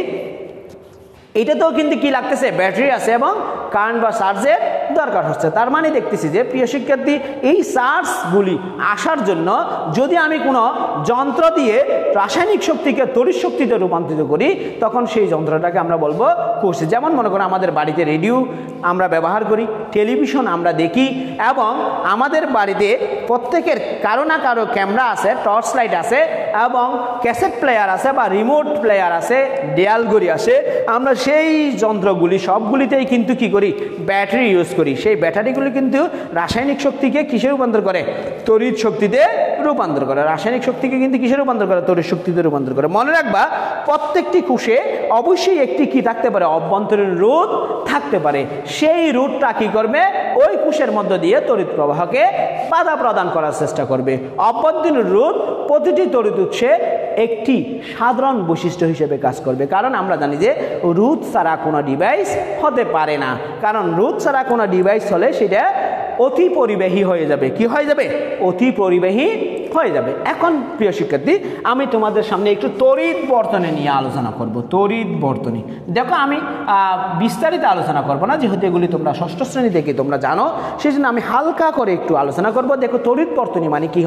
এটাতেও কিন্তু কি লাগতেছে, ব্যাটারি আছে এবং কারেন্ট বা চার্জের দরকার হচ্ছে। তার মানে দেখতেছি যে প্রিয় শিক্ষার্থী, এই চার্জগুলি আসার জন্য যদি আমি কোনো যন্ত্র দিয়ে রাসায়নিক শক্তিকে তড়িৎ শক্তিতে রূপান্তরিত করি, তখন সেই যন্ত্রটাকে আমরা বলবো কোষ। যেমন মনে করো, আমাদের বাড়িতে রেডিও আমরা ব্যবহার করি, টেলিভিশন আমরা দেখি, এবং আমাদের বাড়িতে প্রত্যেকের কারো না কারো ক্যামেরা আছে, টর্চ লাইট আছে, এবং ক্যাসেট প্লেয়ার আছে বা রিমোট প্লেয়ার আছে, দেয়াল ঘড়ি আছে। আমরা সেই যন্ত্রগুলি সবগুলিতেই কিন্তু কি করি, ব্যাটারি ইউজ করি। সেই ব্যাটারিগুলি কিন্তু রাসায়নিক শক্তিকে কিসে রূপান্তর করে, তড়িৎ শক্তিতে রূপান্তর করে। রাসায়নিক শক্তিকে কিন্তু কিসে রূপান্তর করে, তড়িৎ শক্তিতে রূপান্তর করে। মনে রাখবা, প্রত্যেকটি কোষে অবশ্যই একটি কি থাকতে পারে, অভ্যন্তরীণ রোধ থাকতে পারে। সেই রোধটা কি করবে, ওই কোষের মধ্য দিয়ে তড়িৎ প্রবাহকে বাধা প্রদান করার চেষ্টা করবে। অভ্যন্তরীণ রোধ প্রতিটি তড়িৎ উৎসে একটি সাধারণ বৈশিষ্ট্য হিসেবে কাজ করবে, কারণ আমরা জানি যে রোধ ছাড়া কোনো ডিভাইস হতে পারে না। কারণ রোধ ছাড়া কোনো ডিভাইস হলে সেটা অতি পরিবাহী হয়ে যাবে। কি হয়ে যাবে, অতি পরিবাহী হয়ে যাবে। এখন প্রিয় শিক্ষার্থী, আমি তোমাদের সামনে একটু তড়িৎ বর্তনী নিয়ে আলোচনা করব। তড়িৎ বর্তনী, দেখো আমি বিস্তারিত আলোচনা করব না, যেহেতু এগুলি তোমরা ষষ্ঠ শ্রেণী থেকে তোমরা জানো, সেই জন্য আমি হালকা করে একটু আলোচনা করব। দেখো, তড়িৎ বর্তনী মানে কি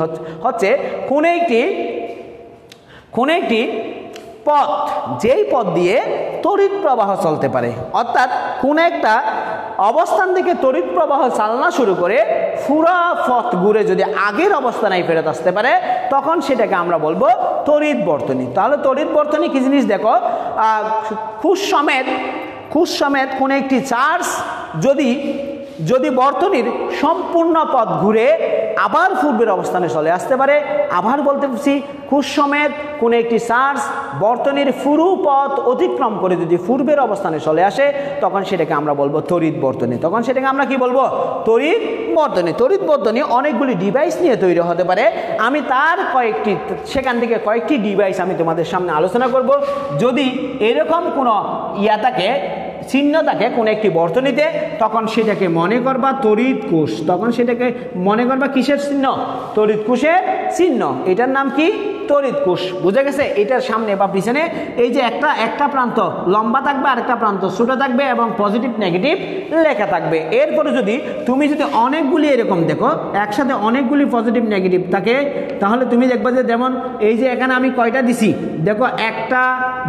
হচ্ছে, কোন একটি পথ, যেই পথ দিয়ে তড়িৎ প্রবাহ চলতে পারে, অর্থাৎ কোন একটা অবস্থান থেকে তড়িৎ প্রবাহ চালনা শুরু করে পুরো পথ ঘুরে যদি আগের অবস্থানে ফেরত আসতে পারে, তখন সেটাকে আমরা বলবো তড়িৎ বর্তনী। তাহলে তড়িৎ বর্তনী কি জিনিস, দেখো, কোষ সমেত কোন একটি চার্জ যদি যদি বর্তনীর সম্পূর্ণ পথ ঘুরে আবার পূর্বের অবস্থানে চলে আসতে পারে, আবার বলতেছি কুশ সমেত কোনো একটি চার্জ বর্তনীর পুরো পথ অতিক্রম করে যদি পূর্বের অবস্থানে চলে আসে, তখন সেটাকে আমরা বলবো তড়িৎ বর্তনী। তখন সেটাকে আমরা কি বলবো? তড়িৎ বর্তনী। তড়িৎ বর্তনী অনেকগুলি ডিভাইস নিয়ে তৈরি হতে পারে। আমি তার সেখান থেকে কয়েকটি ডিভাইস আমি তোমাদের সামনে আলোচনা করব। যদি এরকম কোনো থাকে, চিহ্ন থাকে কোনো একটি বর্তনীতে, তখন সেটাকে মনে করবা তড়িৎ কোষ। তখন সেটাকে মনে করবা কিসের চিহ্ন? তড়িৎ কোষের চিহ্ন। এটার নাম কি? তড়িৎ কোষ। বুঝে গেছে? এটার সামনে বা পিছনে এই যে একটা প্রান্ত লম্বা থাকবে আর একটা প্রান্ত ছোট থাকবে এবং পজিটিভ নেগেটিভ লেখা থাকবে। এরপরে তুমি যদি অনেকগুলি এরকম দেখো, একসাথে অনেকগুলি পজিটিভ নেগেটিভ থাকে, তাহলে তুমি দেখবা যে যেমন এই যে এখানে আমি কয়টা দিছি দেখো, 1টা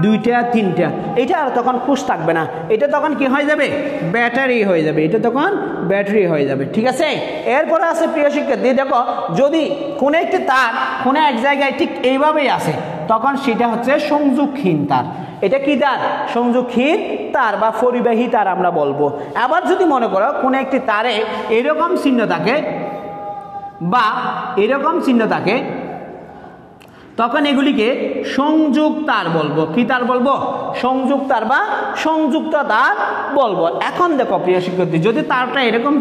2টা 3টা, এটা আর তখন কোষ থাকবে না, এটা তখন কি হয়ে যাবে? ব্যাটারি হয়ে যাবে। এটা তখন ব্যাটারি হয়ে যাবে। ঠিক আছে? এরপরে আছে প্রিয় শিক্ষার্থী, দেখো যদি কোনো একটি তার কোনো এক জায়গায় ঠিক এইভাবেই আছে, তখন সেটা হচ্ছে সংযোগহীন তার। এটা কি তার? সংযোগহীন তার বা পরিবাহী তার আমরা বলবো। আবার যদি মনে করো কোনো একটি তারে এরকম চিহ্ন থাকে বা এরকম চিহ্ন থাকে, তখন এগুলিকে সংযোগ তার বলবো। কি তার বলবো? সংযোগ তার বা সংযুক্ত তার বলবো। এখন দেখো প্রিয় শিক্ষার্থী, যদি তারটা এরকম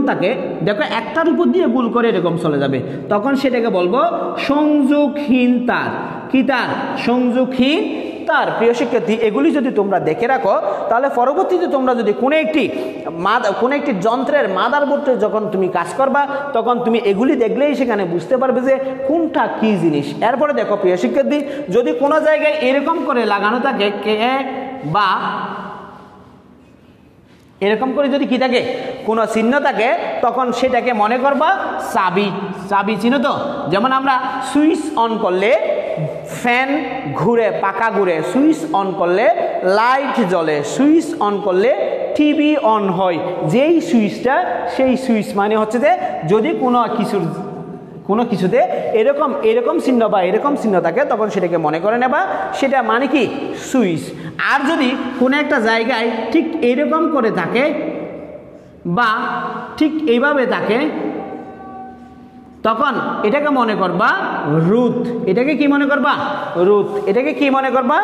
থাকে দেখো, একটার উপর দিয়ে গুল করে এরকম চলে যাবে, তখন সেটাকে বলবো সংযোগহীন তার। কি তার? সংযোগহীন তার। প্রিয় শিক্ষার্থী, এগুলি যদি তোমরা দেখে রাখো, তাহলে পরবর্তীতে তোমরা যদি কোনো একটি যন্ত্রের মাদারবোর্ডে যখন তুমি কাজ করবা, তখন তুমি এগুলি দেখলেই সেখানে বুঝতে পারবে যে কোনটা কি জিনিস। এরপরে দেখো প্রিয় শিক্ষার্থী, যদি কোনো জায়গায় এরকম করে লাগানো থাকে বা এরকম করে যদি কি থাকে, কোনো চিহ্ন থাকে, তখন সেটাকে মনে করবা চাবি। চাবি চিহ্ন তো? যেমন আমরা সুইচ অন করলে ফ্যান ঘুরে, পাখা ঘুরে, সুইচ অন করলে লাইট জ্বলে, সুইচ অন করলে টিভি অন হয়। যেই সুইচটা, সেই সুইচ মানে হচ্ছে যে যদি কোনো কিছুতে এরকম চিহ্ন বা এরকম চিহ্ন থাকে, তখন সেটাকে মনে করে নেবা সেটা মানে কি? সুইচ। আর যদি কোনো একটা জায়গায় ঠিক এরকম করে থাকে বা ঠিক এইভাবে থাকে, তখন এটাকে মনে করবা রোধ। এটাকে কি মনে করবা? রোধ। এটাকে কি মনে করবা?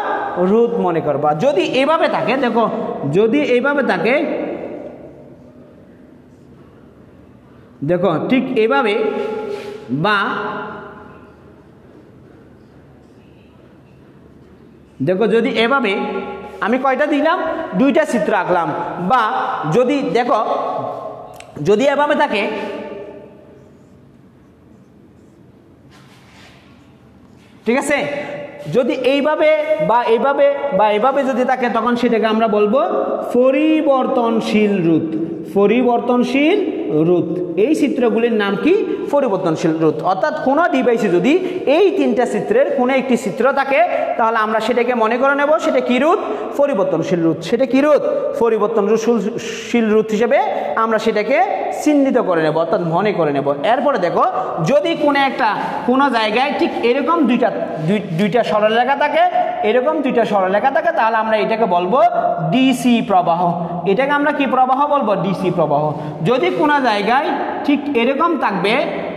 রোধ মনে করবা। যদি এইভাবে থাকে, দেখো যদি এইভাবে থাকে, দেখো ঠিক এইভাবে, বা দেখো যদি এভাবে, আমি কয়টা দিলাম? 2টা চিত্র আঁকলাম। বা যদি দেখো যদি এভাবে থাকে, ঠিক আছে, যদি এইভাবে বা এইভাবে বা এভাবে যদি থাকে, তখন সেটাকে আমরা বলবো পরিবর্তনশীল রোধ। পরিবর্তনশীল রোধ। এই চিত্রগুলির নাম কি? পরিবর্তনশীল রোধ। অর্থাৎ কোনো ডিভাইসে যদি এই 3টা চিত্রের কোনো একটি চিত্র থাকে, তাহলে আমরা সেটাকে মনে করে নেব সেটা কি রোধ? পরিবর্তনশীল রোধ। সেটা কি রোধ? পরিবর্তনশীল রোধ হিসেবে আমরা সেটাকে চিহ্নিত করে নেব, অর্থাৎ মনে করে নেব। এরপরে দেখো, যদি কোনো জায়গায় ঠিক এরকম দুইটা সরলরেখা থাকে, এরকম 2টা সরলরেখা থাকে, তাহলে আমরা এটাকে বলবো ডিসি প্রবাহ। এটাকে আমরা কি প্রবাহ বলবো? ডিসি প্রবাহ। যদি কোনো জায়গায় ঠিক এরকম থাকবে,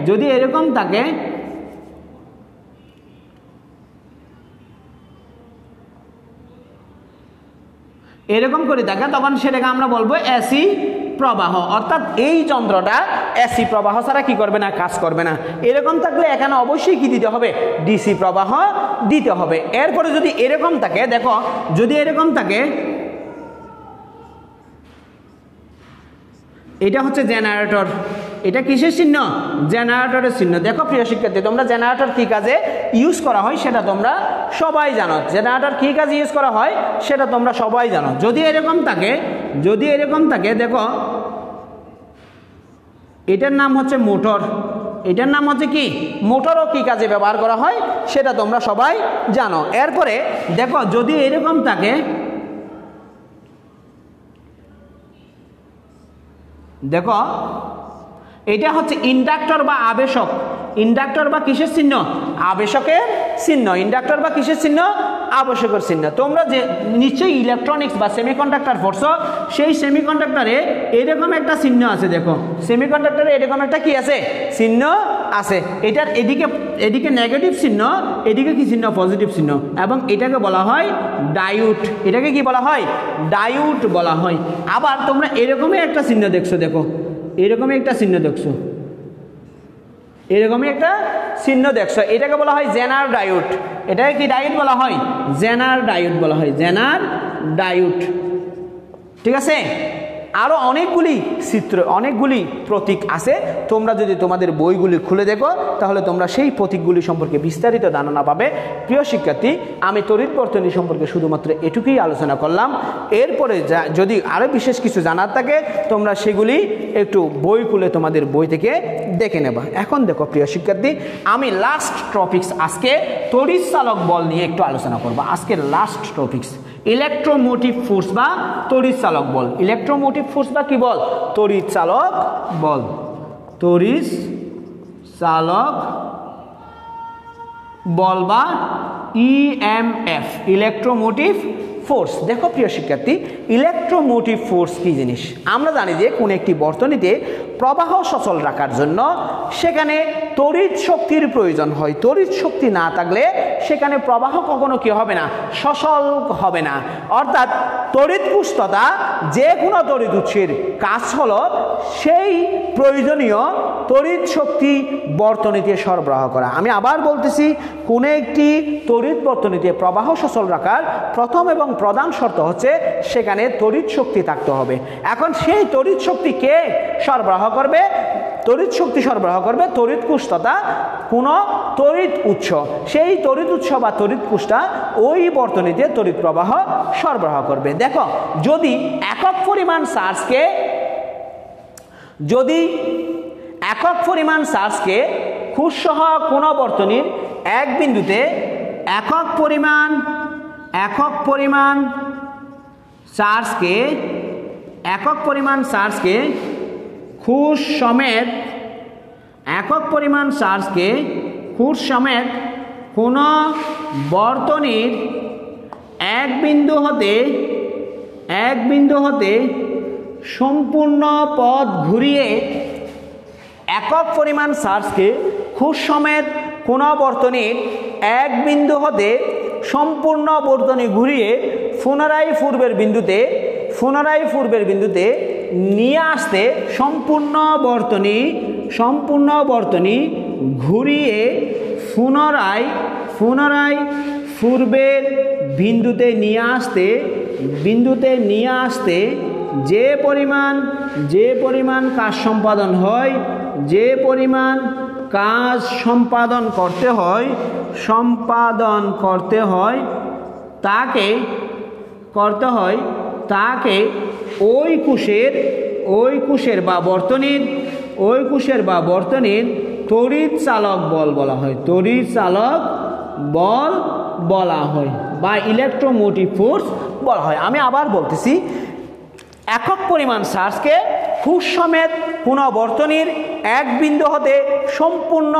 যদি এরকম থাকে, এরকম করে থাকে, তখন সেটাকে আমরা বলবো এসি প্রবাহ। অর্থাৎ এই যন্ত্রটা এসি প্রবাহ ছাড়া কি করবে না? কাজ করবে না। এরকম থাকলে এখানে অবশ্যই কি দিতে হবে? ডিসি প্রবাহ দিতে হবে। এরপরে যদি এরকম থাকে, দেখো যদি এরকম থাকে, এটা হচ্ছে জেনারেটর। এটা কিসের চিহ্ন? জেনারেটরের চিহ্ন। দেখো প্রিয় শিক্ষার্থী, তোমরা জেনারেটর কি কাজে ইউজ করা হয় সেটা তোমরা সবাই জানো। জেনারেটর কি কাজে ইউজ করা হয় সেটা তোমরা সবাই জানো। যদি এরকম থাকে, দেখো এটার নাম হচ্ছে মোটর। এটার নাম হচ্ছে কি? মোটরও কি কাজে ব্যবহার করা হয় সেটা তোমরা সবাই জানো। এরপরে দেখো যদি এরকম থাকে, দেখো এটা হচ্ছে ইন্ডাক্টর বা আবেশক। ইন্ডাক্টর বা কিসের চিহ্ন? আবেশকের চিহ্ন। ইন্ডাক্টর বা কিসের চিহ্ন? আবশ্যকের চিহ্ন। তোমরা যে নিশ্চয়ই ইলেকট্রনিক্স বা সেমিকন্ডাক্টর পড়ছো, সেই সেমিকন্ডাক্টরে এরকম একটা চিহ্ন আছে। দেখো সেমিকন্ডাক্টরে এরকম একটা কি আছে, চিহ্ন আছে। এটার এদিকে নেগেটিভ চিহ্ন, এদিকে কি চিহ্ন, পজিটিভ চিহ্ন, এবং এটাকে বলা হয় ডায়োড। এটাকে কি বলা হয়, ডায়োড বলা হয়। আবার তোমরা এরকমই একটা চিহ্ন দেখছো, দেখো এরকমই একটা চিহ্ন দেখছো, এরকমই একটা চিহ্ন দেখছো, এটাকে বলা হয় জেনার ডায়োড। এটাকে কি ডায়োড বলা হয়, জেনার ডায়োড বলা হয়, জেনার ডায়োড। ঠিক আছে, আরও অনেকগুলি চিত্র, অনেকগুলি প্রতীক আছে। তোমরা যদি তোমাদের বইগুলি খুলে দেখো তাহলে তোমরা সেই প্রতীকগুলি সম্পর্কে বিস্তারিত ধারণা পাবে। প্রিয় শিক্ষার্থী, আমি তড়িৎ বর্তনী সম্পর্কে শুধুমাত্র এটুকুই আলোচনা করলাম। এরপরে যদি আরও বিশেষ কিছু জানার থাকে তোমরা সেগুলি একটু বই খুলে তোমাদের বই থেকে দেখে নেবা। এখন দেখো প্রিয় শিক্ষার্থী, আমি লাস্ট টপিকস আজকে তড়িৎ চালক বল নিয়ে একটু আলোচনা করবো। আজকের লাস্ট টপিকস ইলেকট্রোমোটিভ ফোর্স বা তড়িৎ চালক বল। ইলেকট্রোমোটিভ ফোর্স বা কি বল, তড়িৎ চালক বল, তড়িৎ চালক বল বা ইএমএফ, ইলেকট্রোমোটিভ ফোর্স। দেখো প্রিয় শিক্ষার্থী, ইলেকট্রোমোটিভ ফোর্স কি জিনিস? আমরা জানি যে কোন একটি বর্তনীতে প্রবাহ সচল রাখার জন্য সেখানে তড়িৎ শক্তির প্রয়োজন হয়। তড়িৎ শক্তি না থাকলে সেখানে প্রবাহ কখনো কি হবে না, সচল হবে না। অর্থাৎ তড়িৎ পুষ্টতা যে কোনো তড়িৎ উৎসের কাজ হলো সেই প্রয়োজনীয় তড়িৎ শক্তি বর্তনীতে সরবরাহ করা। আমি আবার বলতেছি, কোন একটি তড়িৎ বর্তনীতে প্রবাহ সচল রাখার প্রথম এবং প্রধান শর্ত হচ্ছে সেখানে তড়িৎ শক্তি থাকতে হবে। এখন সেই তড়িৎ শক্তি কে সরবরাহ করবে? তড়িৎ শক্তি সরবরাহ করবে তড়িৎ পুষ্টতা, কোনো তড়িৎ উৎস। সেই তড়িৎ উৎস বা তড়িৎ পুষ্টা ওই বর্তনীতে তড়িৎ প্রবাহ সরবরাহ করবে। দেখো, যদি একক পরিমাণ চার্জকে, যদি একক পরিমাণ চার্জকে খুচসহ কোনো বর্তনীর এক বিন্দুতে একক পরিমাণ চার্জকে খুচ সমেত কোনো বর্তনীর এক বিন্দু হতে সম্পূর্ণ পথ ঘুরিয়ে একক পরিমাণ চার্জকে খুচ সমেত কোনো বর্তনীর এক বিন্দু হতে সম্পূর্ণ বর্তনী ঘুরিয়ে পুনরায় পূর্বের বিন্দুতে নিয়ে আসতে সম্পূর্ণ বর্তনী ঘুরিয়ে পুনরায় পূর্বের বিন্দুতে নিয়ে আসতে যে পরিমাণ কাজ সম্পাদন করতে হয় তাকে ওই কোষের বা বর্তনীর তড়িৎ চালক বল বলা হয়, তড়িৎ চালক বল বলা হয় বা ইলেকট্রোমোটিভ ফোর্স বলা হয়। আমি আবার বলতেছি, একক পরিমাণ চার্জকে খুচ সমেত কোনো বর্তনীর এক বিন্দু হতে সম্পূর্ণ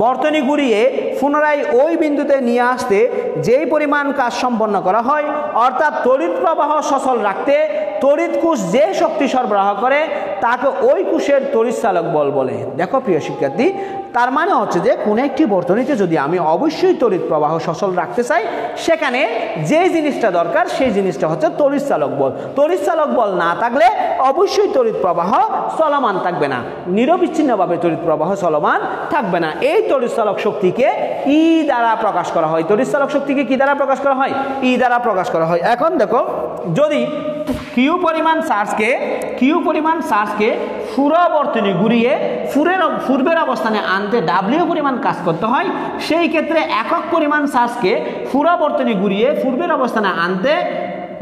বর্তনী ঘুরিয়ে পুনরায় ওই বিন্দুতে নিয়ে আসতে যেই পরিমাণ কাজ সম্পন্ন করা হয়, অর্থাৎ তড়িৎ প্রবাহ সচল রাখতে তড়িৎ কোষ যে শক্তি সরবরাহ করে তাকে ওই কোষের তড়িৎ চালক বল বলে। দেখো প্রিয় শিক্ষার্থী, তার মানে হচ্ছে যে কোনো একটি বর্তনীতে যদি আমি অবশ্যই তড়িৎ প্রবাহ সচল রাখতে চাই, সেখানে যে জিনিসটা দরকার সেই জিনিসটা হচ্ছে তড়িৎ চালক বল। তড়িৎ চালক বল না থাকলে অবশ্যই তড়িৎ প্রবাহ চলমান থাকবে না, নিরবিচ্ছিন্নভাবে তড়িৎ প্রবাহ চলমান থাকবে না। এই তড়িৎ চালক শক্তিকে ই দ্বারা প্রকাশ করা হয়। তড়িৎ চালক শক্তিকে কি দ্বারা প্রকাশ করা হয়? ই দ্বারা প্রকাশ করা হয়। এখন দেখো, যদি কিউ পরিমাণ চার্জকে পুরো বর্তনী ঘুরিয়ে পূর্বের অবস্থানে আনতে ডাব্লিউ পরিমাণ কাজ করতে হয়, সেই ক্ষেত্রে একক পরিমাণ চার্জকে পুরো বর্তনী ঘুরিয়ে পূর্বের অবস্থানে আনতে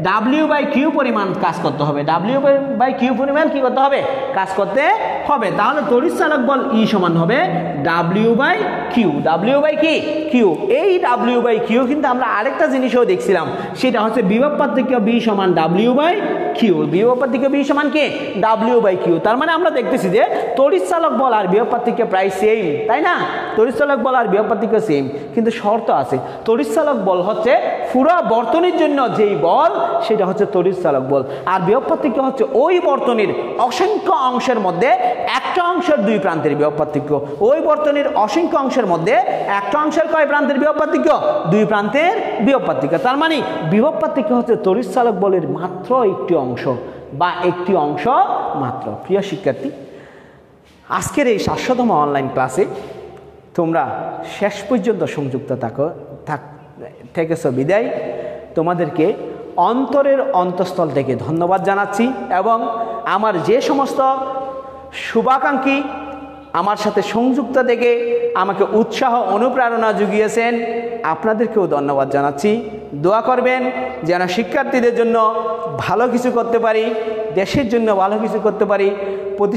W/Q পরিমাণ কাজ করতে হবে, W/Q পরিমাণ কি করতে হবে, কাজ করতে হবে। তাহলে তড়িৎ চালক বল E সমান হবে W/Q, W/Q। এই W/Q কিন্তু আমরা আরেকটা জিনিসও দেখছিলাম, সেটা হচ্ছে বিভব পার্থক্য B সমান W/Q, বিভব পার্থক্য B সমান কি W/Q। তার মানে আমরা দেখতেছি যে তড়িৎ চালক বল আর বিভব পার্থক্য প্রায় সেম, তাই না? তড়িৎ চালক বল আর বিভব পার্থক্য সেম, কিন্তু শর্ত আছে। তড়িৎ চালক বল হচ্ছে পুরো বর্তনীর জন্য যেই বল সেটা হচ্ছে তড়িৎ চালক বল, আর বিভব পার্থক্য হচ্ছে ওই বর্তনীর অসংখ্য অংশের মধ্যে একটা অংশের দুই প্রান্তের বিভব পার্থক্য। ওই বর্তনীর অসংখ্য অংশের মধ্যে একটা অংশের কয় প্রান্তের বিভব পার্থক্য, দুই প্রান্তের বিভব পার্থক্য। তার মানে বিভব পার্থক্য হচ্ছে তড়িৎ চালক বলের মাত্র একটি অংশ বা একটি অংশ মাত্র। প্রিয় শিক্ষার্থী, আজকের এই 700তম অনলাইন ক্লাসে তোমরা শেষ পর্যন্ত সংযুক্ত থেকেছো বিদায়। তোমাদেরকে অন্তরের অন্তঃস্থল থেকে ধন্যবাদ জানাচ্ছি, এবং আমার যে সমস্ত শুভাকাঙ্ক্ষী আমার সাথে সংযুক্ত থেকে আমাকে উৎসাহ অনুপ্রেরণা জুগিয়েছেন, আপনাদেরকেও ধন্যবাদ জানাচ্ছি। দোয়া করবেন যেন শিক্ষার্থীদের জন্য ভালো কিছু করতে পারি, দেশের জন্য ভালো কিছু করতে পারি,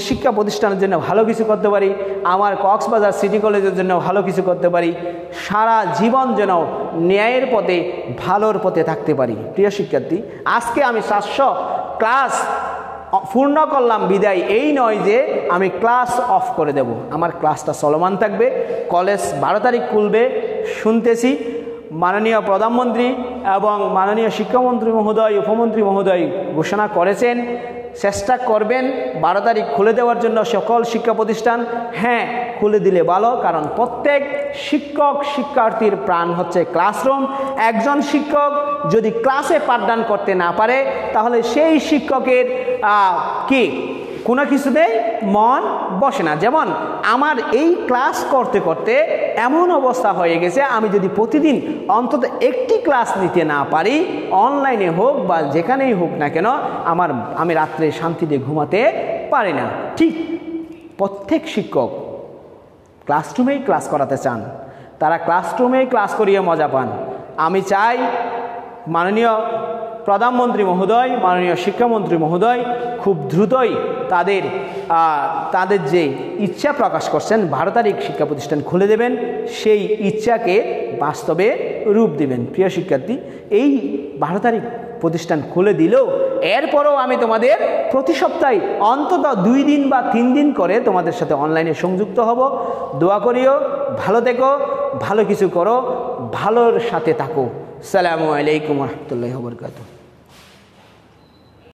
শিক্ষা প্রতিষ্ঠানের জন্য ভালো কিছু করতে পারি, আমার কক্সবাজার সিটি কলেজের জন্য ভালো কিছু করতে পারি, সারা জীবন যেন ন্যায়ের পথে ভালোর পথে থাকতে পারি। প্রিয় শিক্ষার্থী, আজকে আমি 700 ক্লাস পূর্ণ করলাম বিদায় এই নয় যে আমি ক্লাস অফ করে দেব, আমার ক্লাসটা চলমান থাকবে। কলেজ 12 তারিখ খুলবে শুনতেছি, মাননীয় প্রধানমন্ত্রী এবং মাননীয় শিক্ষামন্ত্রী মহোদয়, উপমন্ত্রী মহোদয় ঘোষণা করেছেন, চেষ্টা করবেন 12 তারিখ খুলে দেওয়ার জন্য সকল শিক্ষা প্রতিষ্ঠান। হ্যাঁ, খুলে দিলে ভালো, কারণ প্রত্যেক শিক্ষক শিক্ষার্থীর প্রাণ হচ্ছে ক্লাসরুম। একজন শিক্ষক যদি ক্লাসে পাঠদান করতে না পারে তাহলে সেই শিক্ষকের কি কোনো কিছুতেই মন বসে না। যেমন আমার এই ক্লাস করতে করতে এমন অবস্থা হয়ে গেছে, আমি যদি প্রতিদিন অন্তত একটি ক্লাস নিতে না পারি, অনলাইনে হোক বা যেখানেই হোক না কেন, আমি রাত্রে শান্তিতে ঘুমাতে পারি না। ঠিক প্রত্যেক শিক্ষক ক্লাসরুমেই ক্লাস করাতে চান, তারা ক্লাসরুমেই ক্লাস করিয়ে মজা পান। আমি চাই মাননীয় প্রধানমন্ত্রী মহোদয়, মাননীয় শিক্ষামন্ত্রী মহোদয় খুব দ্রুতই তাদের যে ইচ্ছা প্রকাশ করছেন 12 তারিখ শিক্ষা প্রতিষ্ঠান খুলে দেবেন, সেই ইচ্ছাকে বাস্তবে রূপ দিবেন। প্রিয় শিক্ষার্থী, এই 12 তারিখ প্রতিষ্ঠান খুলে দিলেও এরপরও আমি তোমাদের প্রতি সপ্তাহে অন্তত 2 দিন বা 3 দিন করে তোমাদের সাথে অনলাইনে সংযুক্ত হব। দোয়া করিও, ভালো থেকো, ভালো কিছু করো, ভালোর সাথে থাকো। আসসালামু আলাইকুম ওয়া রাহমাতুল্লাহি ওয়া বারাকাতুহু।